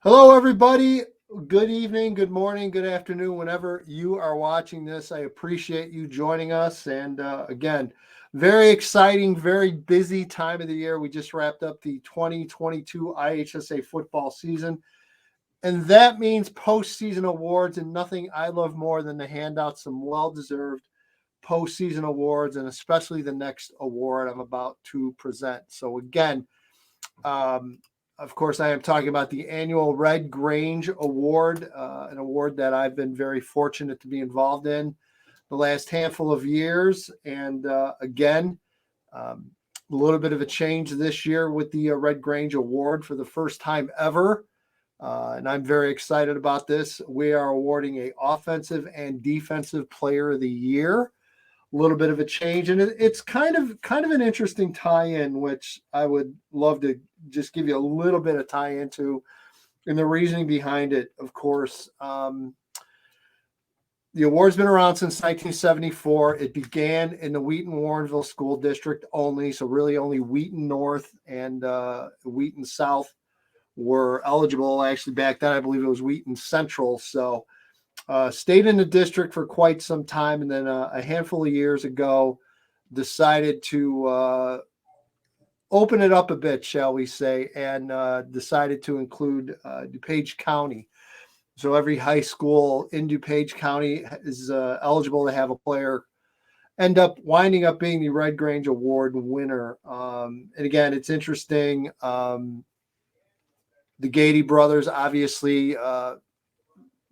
Hello, everybody. Good evening, good morning, good afternoon, whenever you are watching this. I appreciate you joining us. And again, very exciting, very busy time of the year. We just wrapped up the 2022 IHSA football season. And that means postseason awards, and nothing I love more than to hand out some well deserved postseason awards, and especially the next award I'm about to present. So, again, um, of course, I am talking about the annual Red Grange Award, an award that I've been very fortunate to be involved in the last handful of years. And again, a little bit of a change this year with the Red Grange Award for the first time ever. And I'm very excited about this. We are awarding a offensive and defensive player of the year. A little bit of a change, and it's kind of an interesting tie-in, which I would love to just give you a little bit of tie-in to, and the reasoning behind it. Of course, the award's been around since 1974. It began in the Wheaton-Warrenville School District only, so really only Wheaton North and Wheaton South were eligible. Actually, back then I believe it was Wheaton Central. So stayed in the district for quite some time, and then a handful of years ago decided to open it up a bit, shall we say, and decided to include DuPage County. So every high school in DuPage County is eligible to have a player winding up being the Red Grange Award winner. And again, it's interesting. The Gady brothers obviously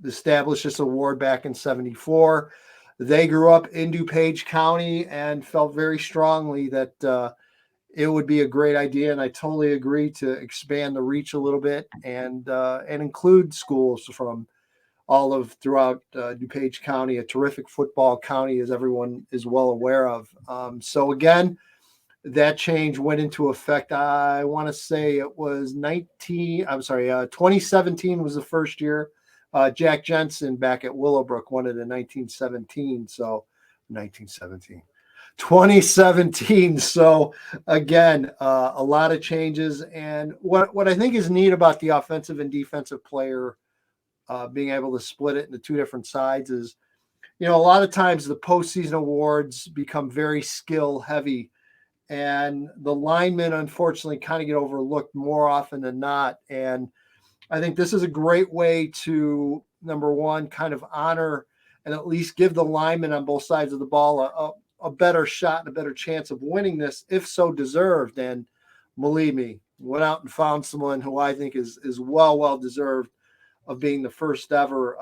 established this award back in 74. They grew up in DuPage County and felt very strongly that it would be a great idea. And I totally agree to expand the reach a little bit and include schools from all of throughout DuPage County, a terrific football county, as everyone is well aware of. So again, that change went into effect. I want to say it was 2017 was the first year. Jack Jensen back at Willowbrook won it in 1917. So 1917. 2017. So again, a lot of changes. And what I think is neat about the offensive and defensive player being able to split it into two different sides is, a lot of times the postseason awards become very skill heavy, and the linemen unfortunately kind of get overlooked more often than not. And I think this is a great way to, number one, kind of honor and at least give the linemen on both sides of the ball a better shot and a better chance of winning this, if so deserved. And believe me, went out and found someone who I think is well deserved of being the first ever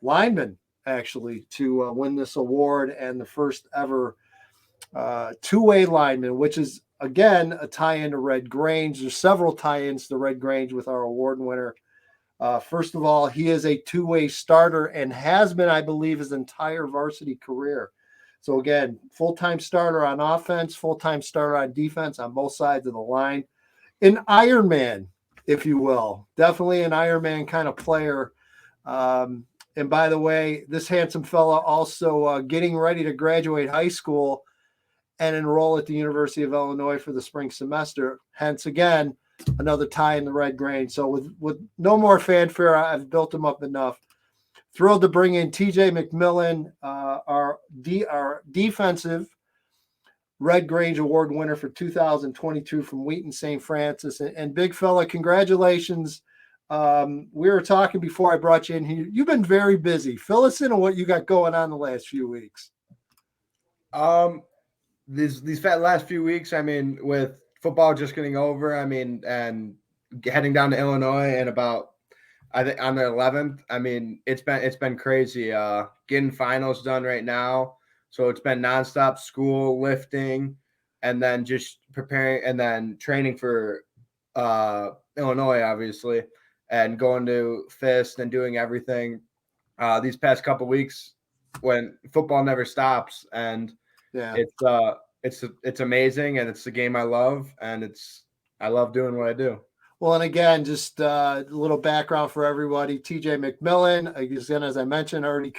lineman, actually, to win this award, and the first ever two-way lineman, which is, again, a tie-in to Red Grange. There's several tie-ins to Red Grange with our award winner. First of all, he is a two-way starter and has been, I believe, his entire varsity career. So again, full-time starter on offense, full-time starter on defense on both sides of the line. An Ironman, if you will. Definitely an Ironman kind of player. And by the way, this handsome fella also getting ready to graduate high school and enroll at the University of Illinois for the spring semester. Hence, again, another tie in the Red Grange. So with no more fanfare, I've built him up enough. Thrilled to bring in TJ McMillen, our defensive Red Grange Award winner for 2022 from Wheaton St. Francis. And big fella, congratulations. We were talking before I brought you in here. You've been very busy. Fill us in on what you got going on the last few weeks. These last few weeks, with football just getting over, and heading down to Illinois and about, I think, on the 11th. It's been crazy. Getting finals done right now, so it's been nonstop school, lifting, and then just preparing, and then training for Illinois, obviously, and going to FIST and doing everything. These past couple weeks, when football never stops, and yeah, it's amazing, and it's the game I love, and I love doing what I do. Well, and again, just a little background for everybody. TJ McMillen, again, as I mentioned, already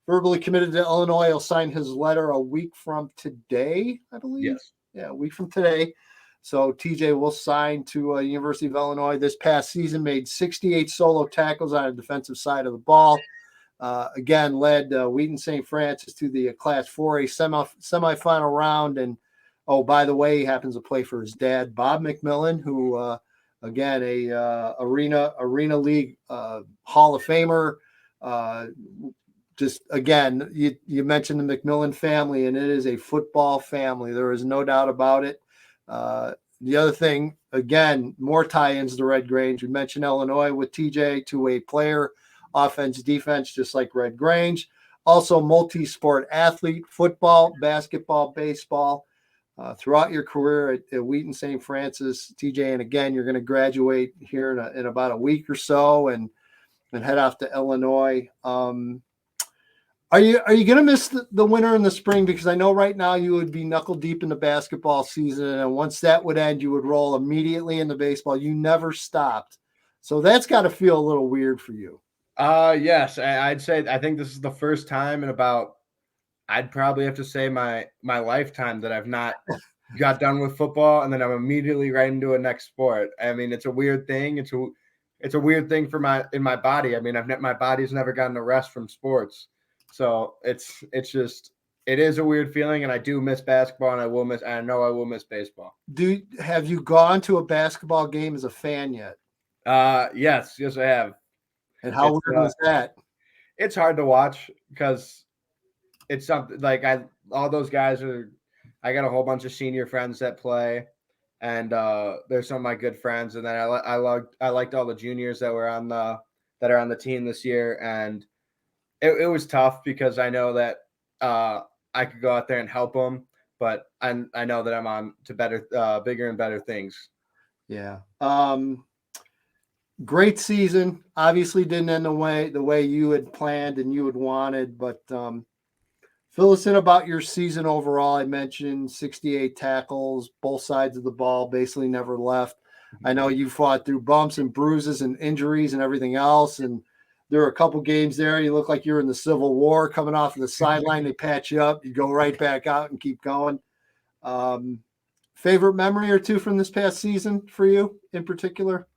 verbally committed to Illinois. He'll sign his letter a week from today, I believe. Yes. Yeah, a week from today. So TJ will sign to University of Illinois this past season, made 68 solo tackles on the defensive side of the ball. Again, led Wheaton St. Francis to the Class 4A semifinal round. And, oh, by the way, he happens to play for his dad, Bob McMillen, who, again, a Arena League Hall of Famer. Just, again, you mentioned the McMillen family, and it is a football family. There is no doubt about it. The other thing, again, more tie-ins to Red Grange. We mentioned Illinois with TJ, two-way player, offense, defense, just like Red Grange. Also multi-sport athlete, football, basketball, baseball. Throughout your career at Wheaton St. Francis, TJ, and again, you're going to graduate here in about a week or so and head off to Illinois. Are you going to miss the winter and the spring? Because I know right now you would be knuckle deep in the basketball season, and once that would end, you would roll immediately into baseball. You never stopped. So that's got to feel a little weird for you. Yes, I'd say I think this is the first time in about, I'd probably have to say my lifetime that I've not got done with football and then I'm immediately right into a next sport. I mean, it's a weird thing. It's a weird thing for my body. I mean, my body's never gotten a rest from sports. So it is a weird feeling, and I do miss basketball, and I know I will miss baseball. Have you gone to a basketball game as a fan yet? Yes, I have. And how weird was that? It's hard to watch because it's something like all those guys I got a whole bunch of senior friends that play, and there's some of my good friends, and then I liked all the juniors that are on the team this year, and it was tough because I know that I could go out there and help them, but I know that I'm on to bigger and better things. Yeah. Great season. Obviously didn't end the way you had planned and you had wanted, but fill us in about your season overall. I mentioned 68 tackles, both sides of the ball, basically never left. I know you fought through bumps and bruises and injuries and everything else, and there were a couple games there. You look like you're in the Civil War coming off of the sideline. They patch you up. You go right back out and keep going. Favorite memory or two from this past season for you in particular?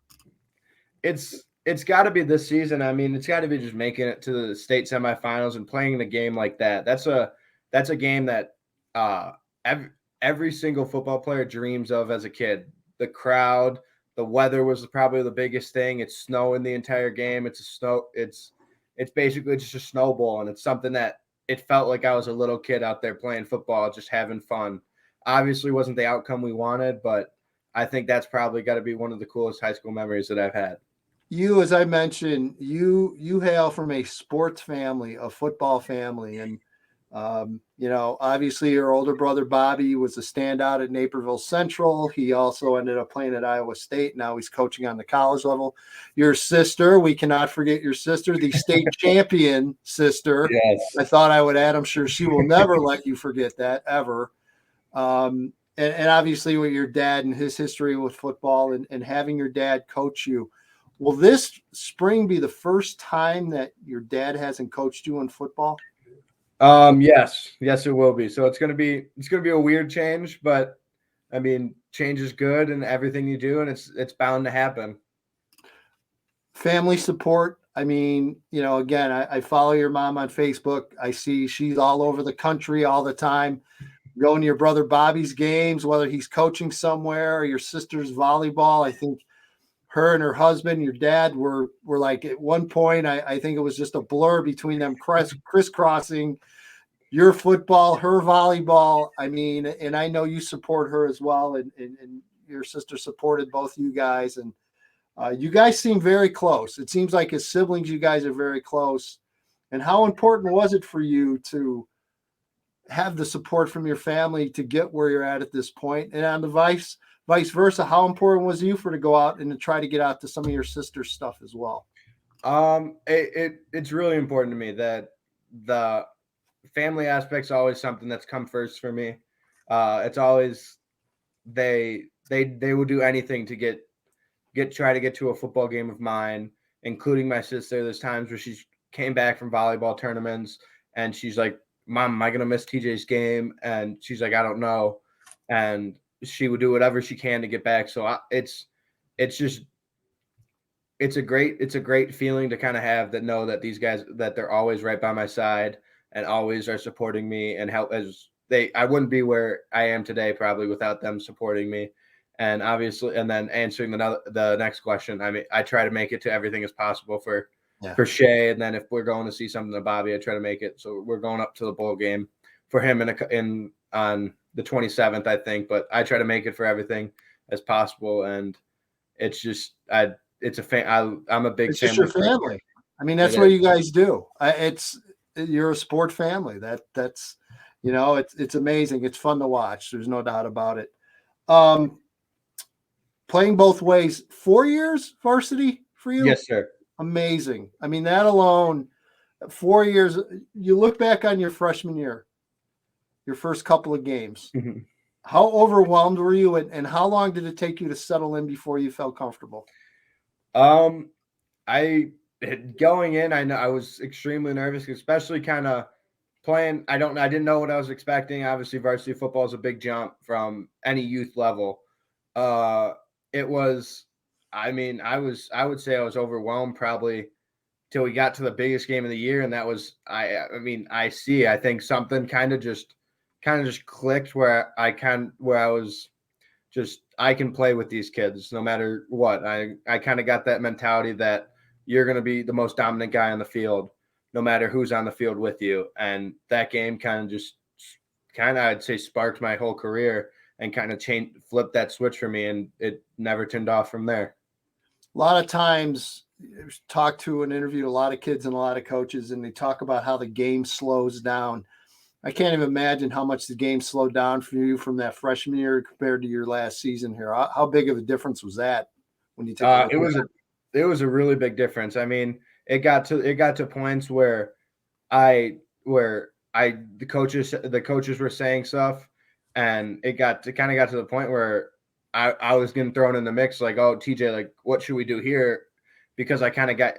It's got to be this season. I mean, it's got to be just making it to the state semifinals and playing the game like that. That's a game that every single football player dreams of as a kid. The crowd, the weather was probably the biggest thing. It's snowing the entire game. It's basically just a snowball, and it's something that it felt like I was a little kid out there playing football, just having fun. Obviously, wasn't the outcome we wanted, but I think that's probably got to be one of the coolest high school memories that I've had. You, as I mentioned, you hail from a sports family, a football family, and obviously your older brother Bobby was a standout at Naperville Central. He also ended up playing at Iowa State. Now he's coaching on the college level. Your sister, we cannot forget your sister, the state champion sister. Yes. I thought I would add. I'm sure she will never let you forget that ever. And obviously with your dad and his history with football and having your dad coach you. Will this spring be the first time that your dad hasn't coached you in football? Yes, it will be. So it's gonna be a weird change, but I mean, change is good in everything you do, and it's bound to happen. Family support. I mean, again, I follow your mom on Facebook. I see she's all over the country all the time, going to your brother Bobby's games, whether he's coaching somewhere or your sister's volleyball. I think her and her husband, your dad, were like at one point, I think it was just a blur between them crisscrossing your football, her volleyball. I mean, and I know you support her as well, and your sister supported both you guys, and you guys seem very close. It seems like as siblings, you guys are very close. And how important was it for you to have the support from your family to get where you're at this point? And on the vice versa, how important was you to go out and to try to get out to some of your sister's stuff as well? It's really important to me that the family aspect's always something that's come first for me. It's always they will do anything to try to get to a football game of mine, including my sister. There's times where she came back from volleyball tournaments and she's like, "Mom, am I gonna miss TJ's game?" And she's like, "I don't know." And she would do whatever she can to get back. So it's a great feeling to kind of have, that know that these guys, that they're always right by my side and always are supporting me and help. I wouldn't be where I am today probably without them supporting me. And obviously, and then answering the next question, I mean, I try to make it to everything as possible for Shay. And then if we're going to see something to Bobby, I try to make it. So we're going up to the bowl game for him on the 27th, I think, but I try to make it for everything as possible. And it's just, I'm a big it's just your family. I mean, that's what you guys do. You're a sport family. That's, it's amazing. It's fun to watch. There's no doubt about it. Playing both ways, 4 years varsity for you? Yes, sir. Amazing. I mean, that alone, 4 years. You look back on your freshman year, your first couple of games. Mm-hmm. How overwhelmed were you, and how long did it take you to settle in before you felt comfortable? Going in, I know I was extremely nervous, especially kind of playing. I didn't know what I was expecting. Obviously, varsity football is a big jump from any youth level. It was, I would say I was overwhelmed probably till we got to the biggest game of the year. And that was, I think something kind of just clicked where I can play with these kids no matter what. I kind of got that mentality that you're going to be the most dominant guy on the field, no matter who's on the field with you. And that game I'd say sparked my whole career and kind of flipped that switch for me. And it never turned off from there. A lot of times talk to and interviewed a lot of kids and a lot of coaches, and they talk about how the game slows down. I can't even imagine how much the game slowed down for you from that freshman year compared to your last season here. How big of a difference was that when you took it was a really big difference. I mean, it got to points where the coaches were saying stuff, and it got to the point where I was getting thrown in the mix, like, oh, TJ, like, what should we do here? Because I got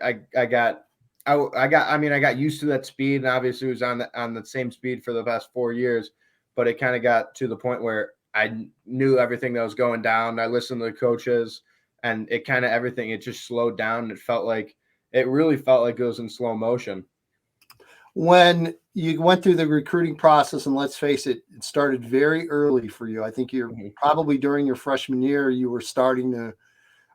used to that speed, and obviously was on the same speed for the past 4 years, but it kind of got to the point where I knew everything that was going down. I listened to the coaches, and it just slowed down. It really felt like it was in slow motion. When you went through the recruiting process, and let's face it, it started very early for you. I think you're probably during your freshman year, you were starting to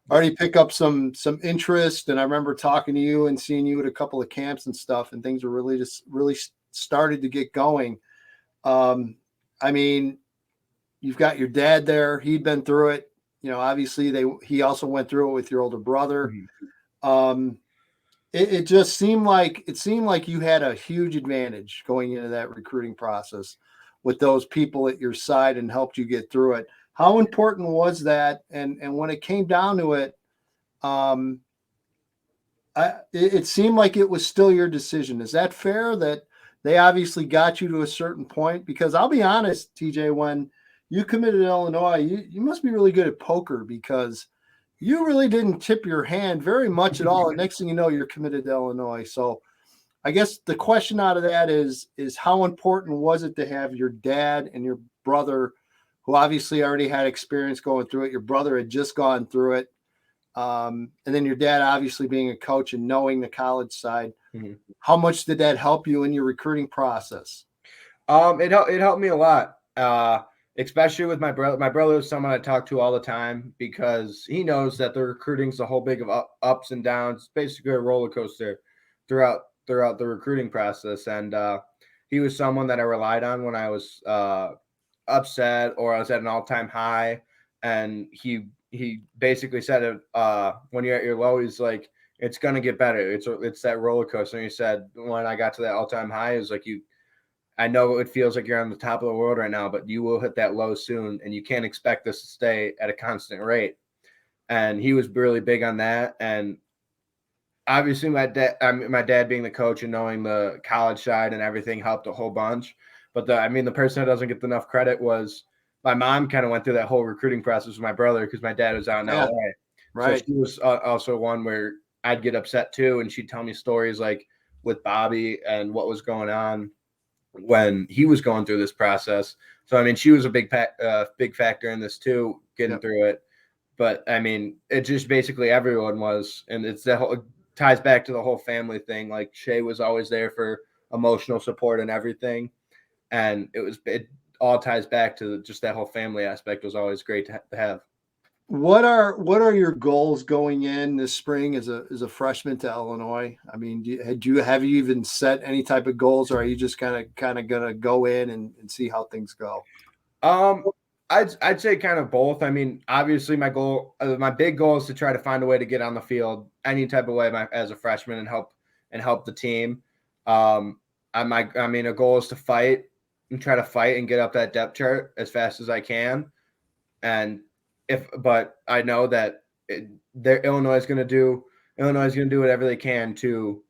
already pick up some interest. And I remember talking to you and seeing you at a couple of camps and stuff, and things were really started to get going. I mean, you've got your dad there. He'd been through it. Obviously he also went through it with your older brother. Mm-hmm. It seemed like you had a huge advantage going into that recruiting process with those people at your side and helped you get through it. How important was that? And when it came down to it, it seemed like it was still your decision. Is that fair that they obviously got you to a certain point? Because I'll be honest, TJ, when you committed to Illinois, you must be really good at poker, because you really didn't tip your hand very much at all. And next thing you know, you're committed to Illinois. So I guess the question out of that is how important was it to have your dad and your brother, who obviously already had experience going through it? Your brother had just gone through it. And then your dad obviously being a coach and knowing the college side. Mm-hmm. How much did that help you in your recruiting process? It helped me a lot. Especially with my brother. My brother is someone I talk to all the time, because he knows that the recruiting's a whole big of ups and downs. It's basically a roller coaster throughout the recruiting process. And he was someone that I relied on when I was upset or I was at an all-time high. And he basically said, when you're at your low, he's like, it's gonna get better. It's that roller coaster. And he said, when I got to that all-time high, it was like, I know it feels like you're on the top of the world right now, but you will hit that low soon, and you can't expect this to stay at a constant rate. And he was really big on that. And obviously my dad being the coach and knowing the college side and everything helped a whole bunch. But the person that doesn't get enough credit was my mom. Kind of went through that whole recruiting process with my brother, because my dad was out in LA. Right. So she was also one where I'd get upset too. And she'd tell me stories like with Bobby and what was going on when he was going through this process. So I mean, she was a big factor in this too, getting Yep. through it. But I mean, it just basically everyone was, and it's the whole, it ties back to the whole family thing. Like Shay was always there for emotional support and everything, and it all ties back to just that whole family aspect was always great to have. What are your goals going in this spring as a freshman to Illinois? I mean, have you even set any type of goals, or are you just kind of gonna go in and see how things go? I'd say kind of both. I mean, obviously my big goal is to try to find a way to get on the field any type of way as a freshman and help the team. I mean, a goal is to fight and try to fight and get up that depth chart as fast as I can. And but I know that Illinois is going to do whatever they can to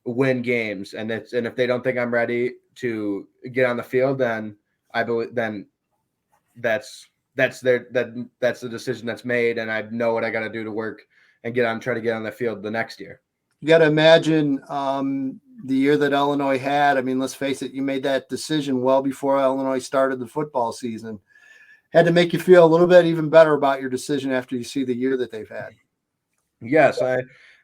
win games. And if they don't think I'm ready to get on the field, then I believe that's the decision that's made, and I know what I got to do to work and try to get on the field the next year. You got to imagine the year that Illinois had. I mean, let's face it, you made that decision well before Illinois started the football season. Had to make you feel a little bit even better about your decision after you see the year that they've had. Yes,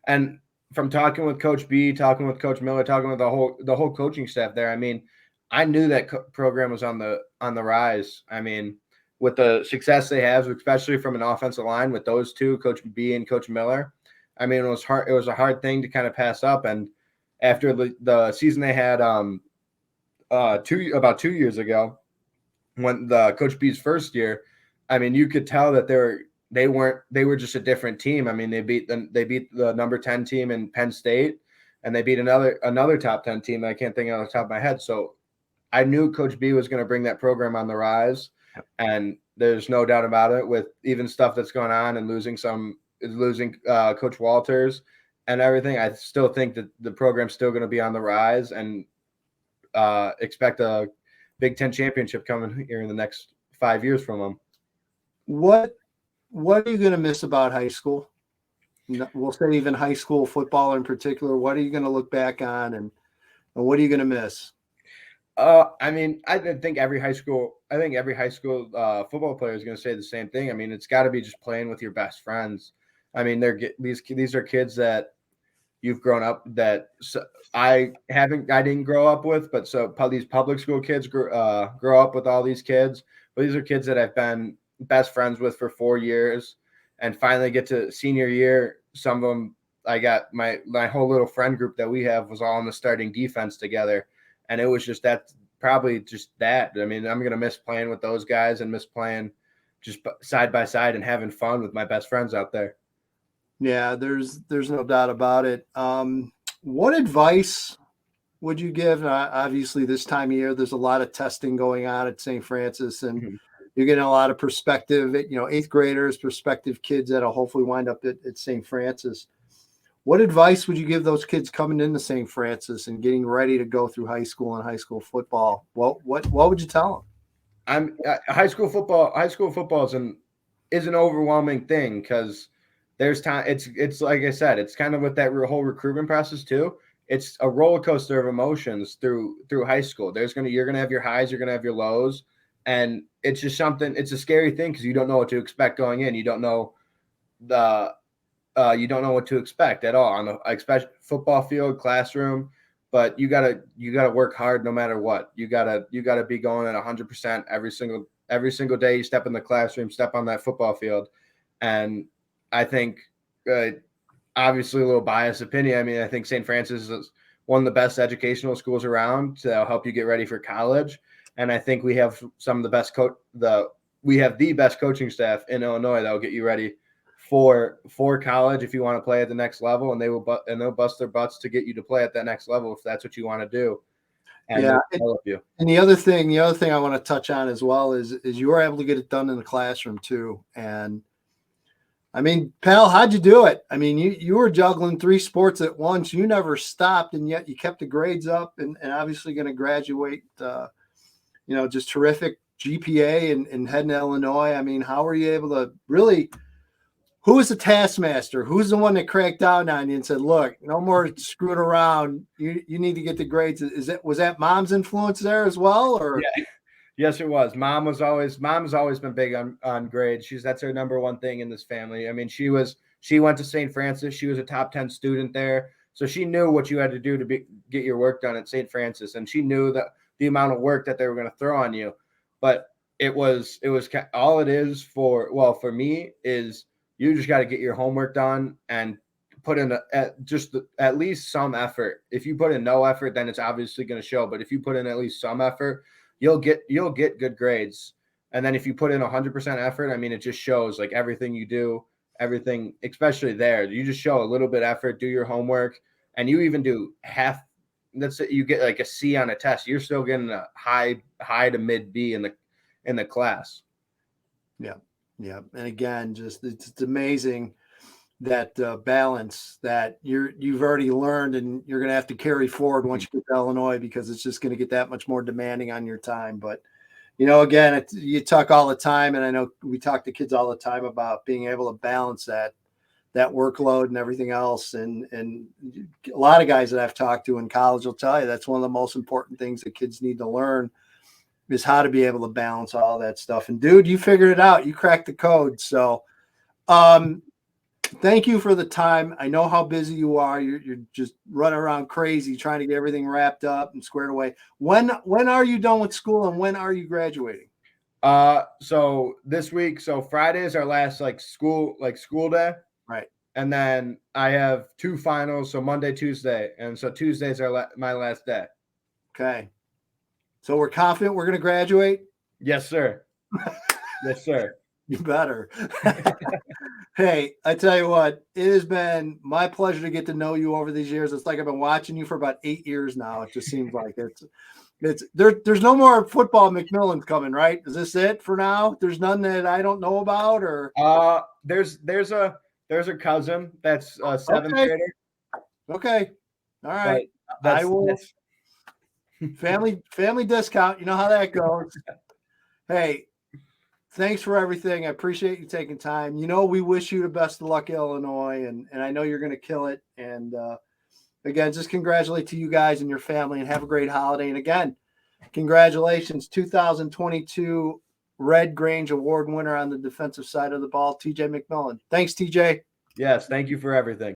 and from talking with Coach B, talking with Coach Miller, talking with the whole coaching staff there, I mean, I knew that program was on the rise. I mean, with the success they have, especially from an offensive line with those two, Coach B and Coach Miller, I mean, it was hard. It was a hard thing to kind of pass up. And after the season they had about 2 years ago, when the Coach B's first year, I mean, you could tell that they were just a different team. I mean, they beat the number 10 team in Penn State, and they beat another top 10 team that I can't think of off the top of my head. So I knew Coach B was going to bring that program on the rise, and there's no doubt about it. With even stuff that's going on and losing Coach Walters and everything, I still think that the program's still going to be on the rise, and expect a Big Ten championship coming here in the next 5 years from them. What are you going to miss about high school? We'll say even high school football in particular. What are you going to look back on, and what are you going to miss? I mean, I think every high school football player is going to say the same thing. I mean, it's got to be just playing with your best friends. I mean, these are kids that you've grown up that I didn't grow up with, but these public school kids grow up with all these kids. But these are kids that I've been best friends with for 4 years, and finally get to senior year. Some of them, I got my whole little friend group that we have was all in the starting defense together. And it was just probably just that. I mean, I'm going to miss playing with those guys and miss playing just side by side and having fun with my best friends out there. Yeah, there's no doubt about it. What advice would you give? Obviously, this time of year, there's a lot of testing going on at St. Francis, and you're getting a lot of prospective, eighth graders, prospective kids that'll hopefully wind up at St. Francis. What advice would you give those kids coming into St. Francis and getting ready to go through high school and high school football? What would you tell them? High school football is an overwhelming thing, because there's time. It's like I said, it's kind of with that whole recruitment process too. It's a roller coaster of emotions through high school. You're gonna have your highs, you're gonna have your lows, and it's just something. It's a scary thing because you don't know what to expect going in. You don't know what to expect at all on the football field, classroom, but you gotta work hard no matter what. You gotta be going at 100% every single day you step in the classroom, step on that football field. And I think, obviously a little biased opinion, I mean, I think St. Francis is one of the best educational schools around to help you get ready for college. And I think we have some of the best we have the best coaching staff in Illinois that will get you ready for college if you want to play at the next level, and they'll bust their butts to get you to play at that next level if that's what you want to do. And yeah, you. And the other thing I want to touch on as well is you were able to get it done in the classroom too. And I mean, pal, how'd you do it? I mean, you were juggling 3 sports at once. You never stopped, and yet you kept the grades up, and obviously going to graduate. Just terrific GPA and heading to Illinois. I mean, how were you able to really? Who was the taskmaster? Who's the one that cracked down on you and said, "Look, no more screwing around. You need to get the grades." Was that mom's influence there as well, or? Yes, it was. Mom's always been big on grades. That's her number one thing in this family. I mean, she went to St. Francis. She was a top 10 student there. So she knew what you had to do to get your work done at St. Francis, and she knew that the amount of work that they were going to throw on you. But it was all it is for me is you just got to get your homework done and put in at least some effort. If you put in no effort, then it's obviously going to show. But if you put in at least some effort, you'll get good grades. And then if you put in 100% effort, I mean, it just shows like everything you do, everything, especially there, you just show a little bit effort, do your homework, and you even do half. Let's say you get like a C on a test, you're still getting a high to mid B in the class. Yeah. And again, just it's amazing that balance that you've already learned, and you're going to have to carry forward once you get to Illinois, because it's just going to get that much more demanding on your time. But again, you talk all the time, and I know we talk to kids all the time about being able to balance that workload and everything else. And a lot of guys that I've talked to in college will tell you that's one of the most important things that kids need to learn, is how to be able to balance all that stuff. And dude, you figured it out. You cracked the code. So, thank you for the time. I know how busy you are. You're just running around crazy trying to get everything wrapped up and squared away. When are you done with school, and when are you graduating? So this week, so Friday is our last school day. Right. And then I have 2 finals, so Monday, Tuesday. And so Tuesdays are my last day. Okay. So we're confident we're going to graduate? Yes, sir. Yes, sir. You better. Hey, I tell you what, it has been my pleasure to get to know you over these years. It's like I've been watching you for about 8 years now. It just seems like there's no more football McMillen's coming, right? Is this it for now? There's none that I don't know about, or there's a cousin that's a 7th grader. Okay. All right. I will family discount. You know how that goes. Hey, thanks for everything. I appreciate you taking time. We wish you the best of luck, Illinois, and I know you're going to kill it. And again, just congratulate to you guys and your family, and have a great holiday. And again, congratulations, 2022 Red Grange Award winner on the defensive side of the ball, TJ McMillen. Thanks, TJ. Yes, thank you for everything.